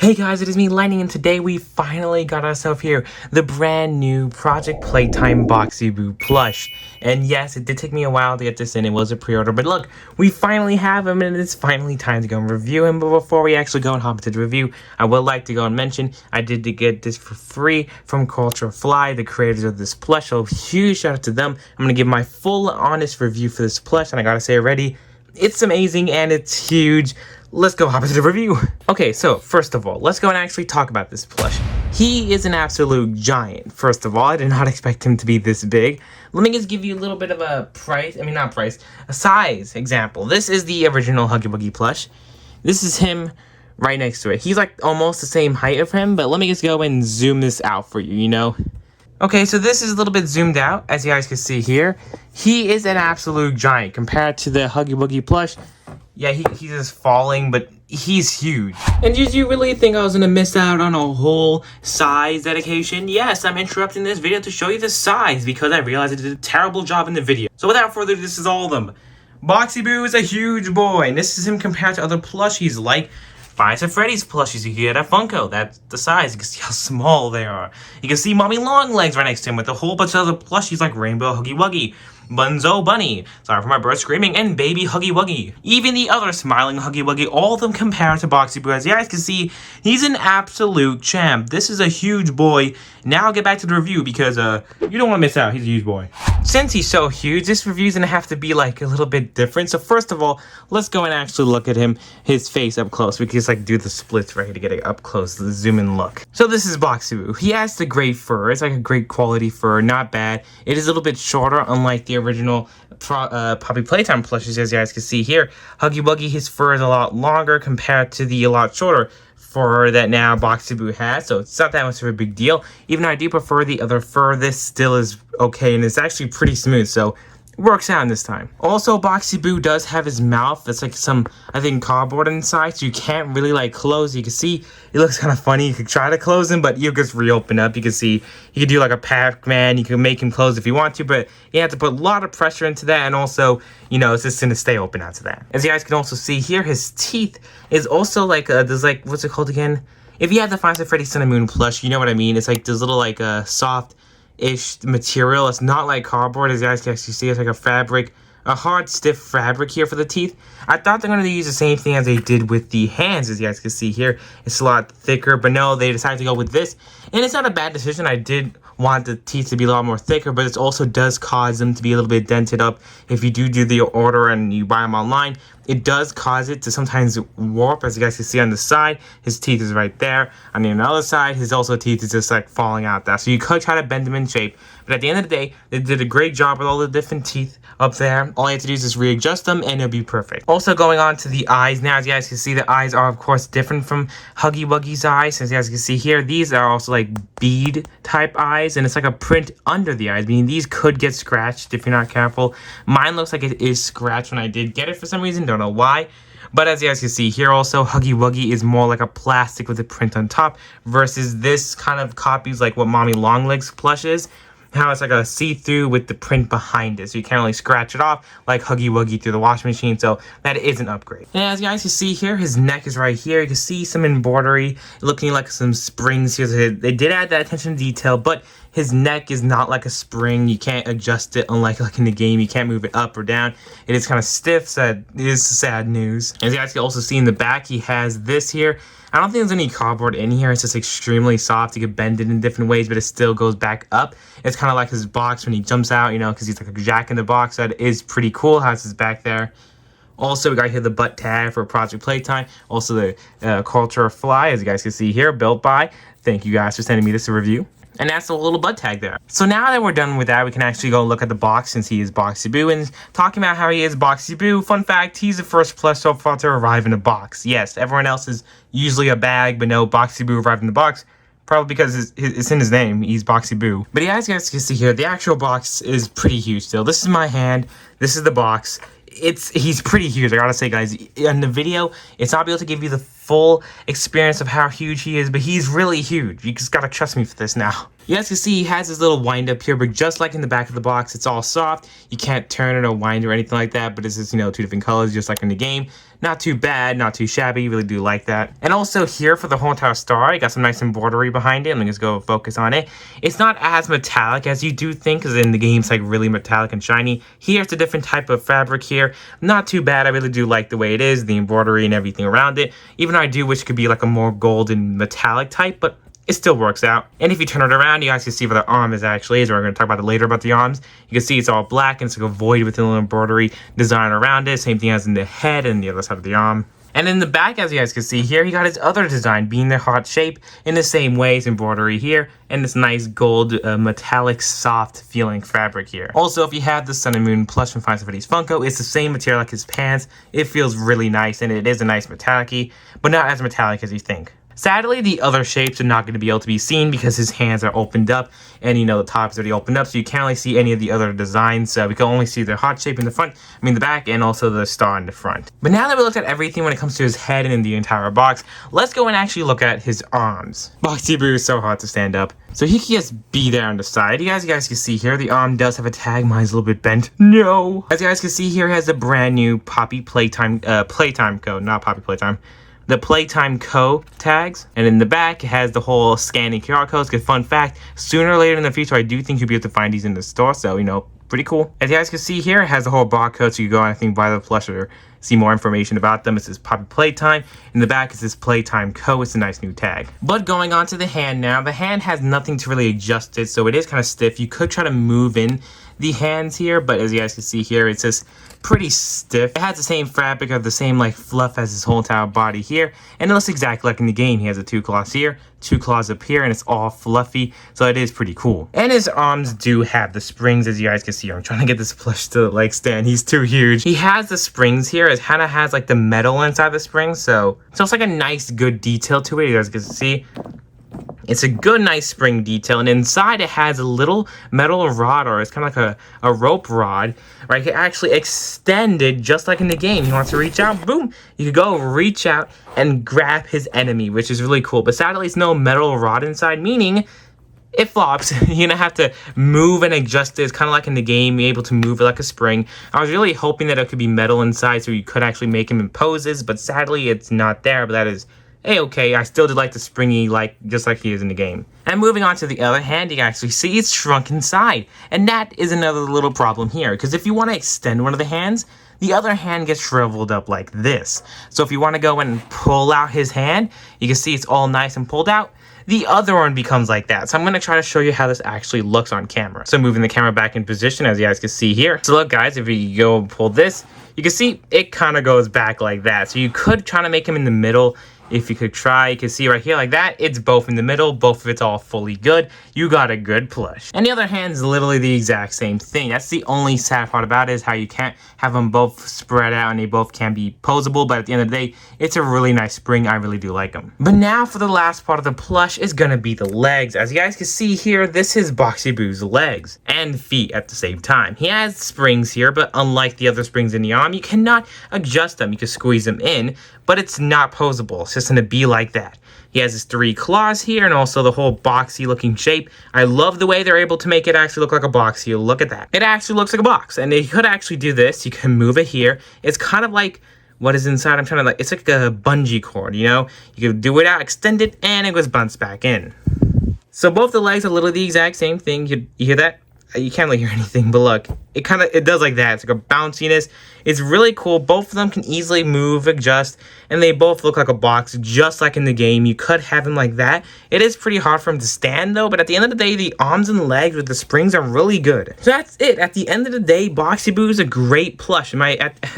Hey guys, it is me, Lightning, and today we finally got ourselves here the brand new Project Playtime BOXY plush. And yes, it did take me a while to get this in. It was a pre-order, but look, we finally have him, and it's finally time to go and review him. But before we actually go and hop into the review, I would like to go and mention I did get this for free from Culture Fly, the creators of this plush. So huge shout out to them. I'm gonna give my full honest review for this plush, and I gotta say already, it's amazing and it's huge. Let's go hop into the review. Okay, so first of all, let's go and actually talk about this plush. He is an absolute giant. First of all, I did not expect him to be this big. Let me just give you a little bit of a a size example. This is the original Huggy Wuggy plush. This is him right next to it. He's like almost the same height of him, but let me just go and zoom this out for you, you know? Okay, so this is a little bit zoomed out, as you guys can see here. He is an absolute giant compared to the Huggy Wuggy plush. Yeah, he's just falling, but he's huge. And did you really think I was gonna miss out on a whole size dedication? Yes, I'm interrupting this video to show you the size because I realized I did a terrible job in the video. So without further ado, this is all of them. BOXY Boo is a huge boy, and this is him compared to other plushies like Five Nights at Freddy's plushies you get at Funko. That's the size. You can see how small they are. You can see Mommy Longlegs right next to him with a whole bunch of other plushies like Rainbow Huggy Wuggy, Bunzo Bunny, sorry for my bird screaming, and Baby Huggy Wuggy. Even the other smiling Huggy Wuggy, all of them compared to BOXY Boo. As you guys can see, he's an absolute champ. This is a huge boy. Now I'll get back to the review because you don't want to miss out. He's a huge boy. Since he's so huge, this review's gonna have to be like a little bit different. So first of all, let's go and actually look at his face up close. We can just like do the splits right here to get it up close, the zoom in look. So this is BOXY Boo. He has the great fur. It's like a great quality fur, not bad. It is a little bit shorter, unlike the original Poppy Playtime plushes, as you guys can see here. Huggy Wuggy, his fur is a lot longer compared to the a lot shorter fur that now BOXY Boo has, so it's not that much of a big deal. Even though I do prefer the other fur, this still is okay, and it's actually pretty smooth, so it works out this time. Also, BOXY Boo does have his mouth that's like some, I think, cardboard inside, so you can't really like close. You can see it looks kind of funny. You could try to close him, but you'll just reopen up. You can see you can do like a Pac-Man. You can make him close if you want to, but you have to put a lot of pressure into that, and also, you know, it's just gonna stay open after that. As you guys can also see here, his teeth is also like there's like, what's it called again? If you have the Five Nights at Freddy's Sun and Moon plush, you know what I mean. It's like this little like soft-ish material. It's not like cardboard, as you guys can actually see. It's like a fabric, a hard, stiff fabric here for the teeth. I thought they're going to use the same thing as they did with the hands, as you guys can see here. It's a lot thicker, but no, they decided to go with this. And it's not a bad decision. I did want the teeth to be a lot more thicker, but it also does cause them to be a little bit dented up. If you do the order and you buy them online, it does cause it to sometimes warp, as you guys can see on the side. His teeth is right there. On the other side, his also teeth is just like falling out there. So you could try to bend them in shape, but at the end of the day, they did a great job with all the different teeth up there. All you have to do is just readjust them and it'll be perfect. Also going on to the eyes now, as you guys can see, the eyes are of course different from Huggy Wuggy's eyes. As you guys can see here, these are also like bead type eyes, and it's like a print under the eyes, meaning these could get scratched if you're not careful. Mine looks like it is scratched when I did get it for some reason, don't know why. But as you guys can see here also, Huggy Wuggy is more like a plastic with a print on top versus this kind of copies like what Mommy Longlegs plush is. How it's like a see-through with the print behind it, so you can't really scratch it off like Huggy Wuggy through the washing machine, so that is an upgrade. And as you guys can see here, his neck is right here. You can see some embroidery looking like some springs here. So they did add that attention to detail, but his neck is not like a spring. You can't adjust it, unlike like in the game. You can't move it up or down. It is kind of stiff, so it is sad news. As you guys can also see in the back, he has this here. I don't think there's any cardboard in here. It's just extremely soft. You can bend it in different ways, but it still goes back up. It's kind of like his box when he jumps out, you know, because he's like a jack in the box. That is pretty cool. Has his back there. Also, we got here the butt tag for Project Playtime. Also, the Culture Fly, as you guys can see here, built by. Thank you guys for sending me this review. And that's a little butt tag there. So now that we're done with that, we can actually go look at the box since he is BOXY Boo. And talking about how he is BOXY Boo, fun fact, he's the first plush so far to arrive in a box. Yes, everyone else is usually a bag, but no, BOXY Boo arrived in the box. Probably because it's in his name, he's BOXY Boo. But yeah, as you guys can see here, the actual box is pretty huge still. This is my hand, this is the box. He's pretty huge, I gotta say, guys. In the video, it's not able to give you the full experience of how huge he is, but he's really huge. You just gotta trust me for this now. You guys can see he has his little wind up here, but just like in the back of the box, it's all soft. You can't turn it or wind or anything like that, but it's just, you know, two different colors, just like in the game. not too bad, not too shabby, really do like that. And also here for the whole entire star, I got some nice embroidery behind it. Let me just go focus on it. It's not as metallic as you do think, because in the game it's like really metallic and shiny. Here it's a different type of fabric here. Not too bad, I really do like the way it is, the embroidery and everything around it. Even though I do wish it could be like a more golden metallic type, but it still works out. And if you turn it around, you guys can see where the arm is actually is. We're going to talk about it later about the arms. You can see it's all black and it's like a void with a little embroidery design around it. Same thing as in the head and the other side of the arm. And in the back, as you guys can see here, he got his other design being the heart shape in the same way as embroidery here. And this nice gold metallic soft feeling fabric here. Also, if you have the Sun and Moon plush from Five Freddy's Funko, it's the same material like his pants. It feels really nice and it is a nice metallic-y, but not as metallic as you think. Sadly, the other shapes are not going to be able to be seen because his hands are opened up and, you know, the top is already opened up, so you can't really see any of the other designs. So we can only see the heart shape in the front, the back, and also the star in the front. But now that we looked at everything when it comes to his head and in the entire box, let's go and actually look at his arms. Boxy Boo is so hard to stand up. So he can just be there on the side. You guys can see here, the arm does have a tag. Mine's a little bit bent. No! As you guys can see here, it has a brand new Poppy Playtime code, not Poppy Playtime. The Playtime Co. tags, and in the back it has the whole scanning QR codes. Good fun fact, sooner or later in the future I do think you'll be able to find these in the store, so you know, pretty cool. As you guys can see here, it has the whole barcode, so you go and I think buy the plush or see more information about them. It says Poppy Playtime. In the back it says Playtime Co. It's a nice new tag. But going on to the hand now, the hand has nothing to really adjust it, so it is kind of stiff. You could try to move in the hands here, but as you guys can see here, it's just pretty stiff. It has the same fabric or the same like fluff as his whole entire body here, and it looks exactly like in the game. He has the 2 claws here, 2 claws up here, and it's all fluffy, so it is pretty cool. And his arms do have the springs, as you guys can see. I'm trying to get this plush to like stand. He's too huge. He has the springs here. It kind of has like the metal inside the springs, so it's like a nice good detail to it. You guys can see it's a good, nice spring detail, and inside it has a little metal rod, or it's kind of like a rope rod, right? It actually extended just like in the game. He wants to reach out, boom! You could go reach out and grab his enemy, which is really cool. But sadly, it's no metal rod inside, meaning it flops. You're gonna have to move and adjust it. It's kind of like in the game, you're able to move it like a spring. I was really hoping that it could be metal inside so you could actually make him in poses, but sadly, it's not there. But that is okay, I still did like the springy, just like he is in the game. And moving on to the other hand, you can actually see it's shrunk inside. And that is another little problem here, because if you want to extend one of the hands, the other hand gets shriveled up like this. So if you want to go and pull out his hand, you can see it's all nice and pulled out. The other one becomes like that. So I'm going to try to show you how this actually looks on camera. So moving the camera back in position, as you guys can see here. So look guys, if you go and pull this, you can see it kind of goes back like that. So you could try to make him in the middle. If you could try, you can see right here like that, it's both in the middle, both of it's all fully good. You got a good plush. And the other hand is literally the exact same thing. That's the only sad part about it, is how you can't have them both spread out and they both can be posable, but at the end of the day, it's a really nice spring. I really do like them. But now for the last part of the plush is gonna be the legs. As you guys can see here, this is Boxy Boo's legs and feet at the same time. He has springs here, but unlike the other springs in the arm, you cannot adjust them. You can squeeze them in, but it's not posable. It's just gonna be like that. He has his 3 claws here and also the whole boxy looking shape. I love the way they're able to make it actually look like a box. You look at that. It actually looks like a box, and you could actually do this. You can move it here. It's kind of like what is inside. I'm trying to it's like a bungee cord, you know? You can do it out, extend it, and it goes bounce back in. So both the legs are literally the exact same thing. You hear that? You can't really hear anything, but look, it does like that. It's like a bounciness. It's really cool. Both of them can easily move, adjust, and they both look like a box, just like in the game. You could have him like that. It is pretty hard for him to stand though, but at the end of the day, the arms and legs with the springs are really good. So that's it. At the end of the day, Boxy Boo is a great plush in my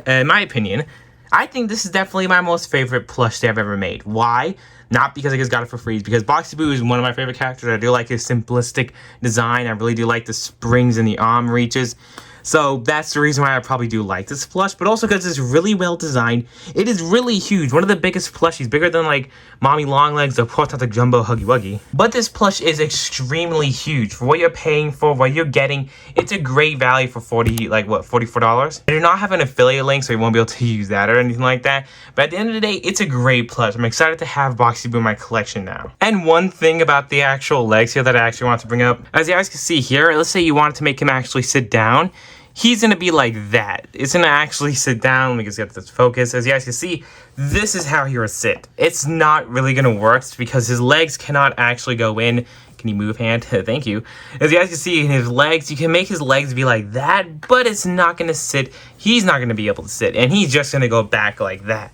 opinion. I think this is definitely my most favorite plush they have ever made. Why? Not because I just got it for free, because Boxy Boo is one of my favorite characters. I do like his simplistic design. I really do like the springs and the arm reaches. So that's the reason why I probably do like this plush, but also because it's really well designed. It is really huge. One of the biggest plushies, bigger than like Mommy Longlegs or Portata Jumbo Huggy Wuggy. But this plush is extremely huge for what you're paying for, what you're getting. It's a great value for $44. I do not have an affiliate link, so you won't be able to use that or anything like that. But at the end of the day, it's a great plush. I'm excited to have Boxy Boo in my collection now. And one thing about the actual legs here that I actually want to bring up, as you guys can see here, let's say you wanted to make him actually sit down. he's gonna be like that. It's gonna actually sit down. Let me just get this focus. As you guys can see, this is how he would sit. It's not really gonna work because his legs cannot actually go in. Can you move, hand? Thank you. As you guys can see in his legs, you can make his legs be like that, but it's not gonna sit. He's not gonna be able to sit, and he's just gonna go back like that.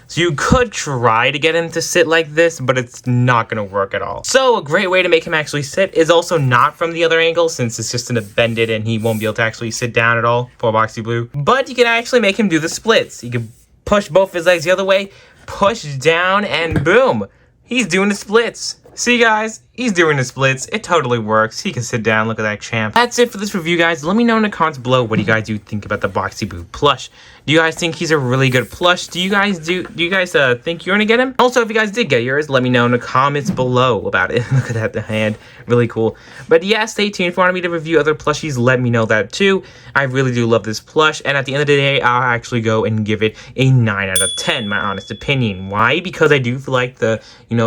So you could try to get him to sit like this, but it's not going to work at all. So a great way to make him actually sit is also not from the other angle, since it's just going to bend it and he won't be able to actually sit down at all for Boxy Blue. But you can actually make him do the splits. You can push both his legs the other way, push down, and boom, he's doing the splits. See guys, he's doing the splits. It totally works. He can sit down. Look at that champ. That's it for this review, guys. Let me know in the comments below what do you guys think about the Boxy Blue plush. Do you guys think he's a really good plush? Do you guys think you're gonna get him? Also, if you guys did get yours, let me know in the comments below about it. Look at that, the hand, really cool. But yeah, stay tuned. If you want me to review other plushies, let me know that too. I really do love this plush, and at the end of the day, I'll actually go and give it a 9 out of 10, my honest opinion. Why? Because I do feel like the,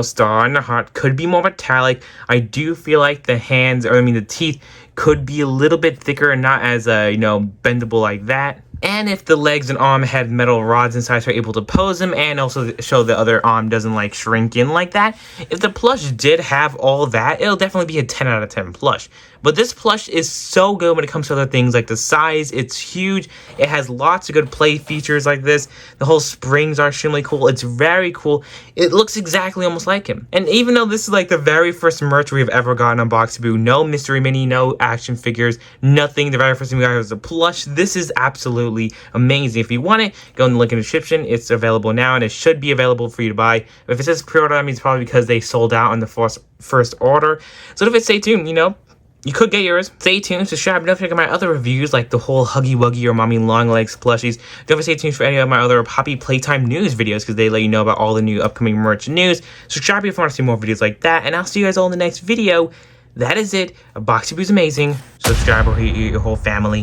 star and the heart could be more metallic. I do feel like the hands, or the teeth could be a little bit thicker and not as, bendable like that. And if the legs and arm had metal rods inside, so you're able to pose them and also show the other arm doesn't like shrink in like that. If the plush did have all that, it'll definitely be a 10 out of 10 plush. But this plush is so good when it comes to other things like the size. It's huge. It has lots of good play features like this. The whole springs are extremely cool. It's very cool. It looks exactly almost like him. And even though this is like the very first merch we've ever gotten on Boxy Boo, no mystery mini, no action figures, nothing. The very first thing we got was a plush. This is absolutely amazing. If you want it, go in the link in the description. It's available now and it should be available for you to buy. If it says pre-order, that means probably because they sold out on the first order. So if it stay tuned, you could get yours. Stay tuned, subscribe, and don't forget my other reviews like the whole Huggy Wuggy or Mommy Long Legs plushies. Don't forget to stay tuned for any of my other Poppy Playtime news videos because they let you know about all the new upcoming merch news. Subscribe if you want to see more videos like that, and I'll see you guys all in the next video. That is it. Boxy Boo's amazing. Subscribe or eat your whole family.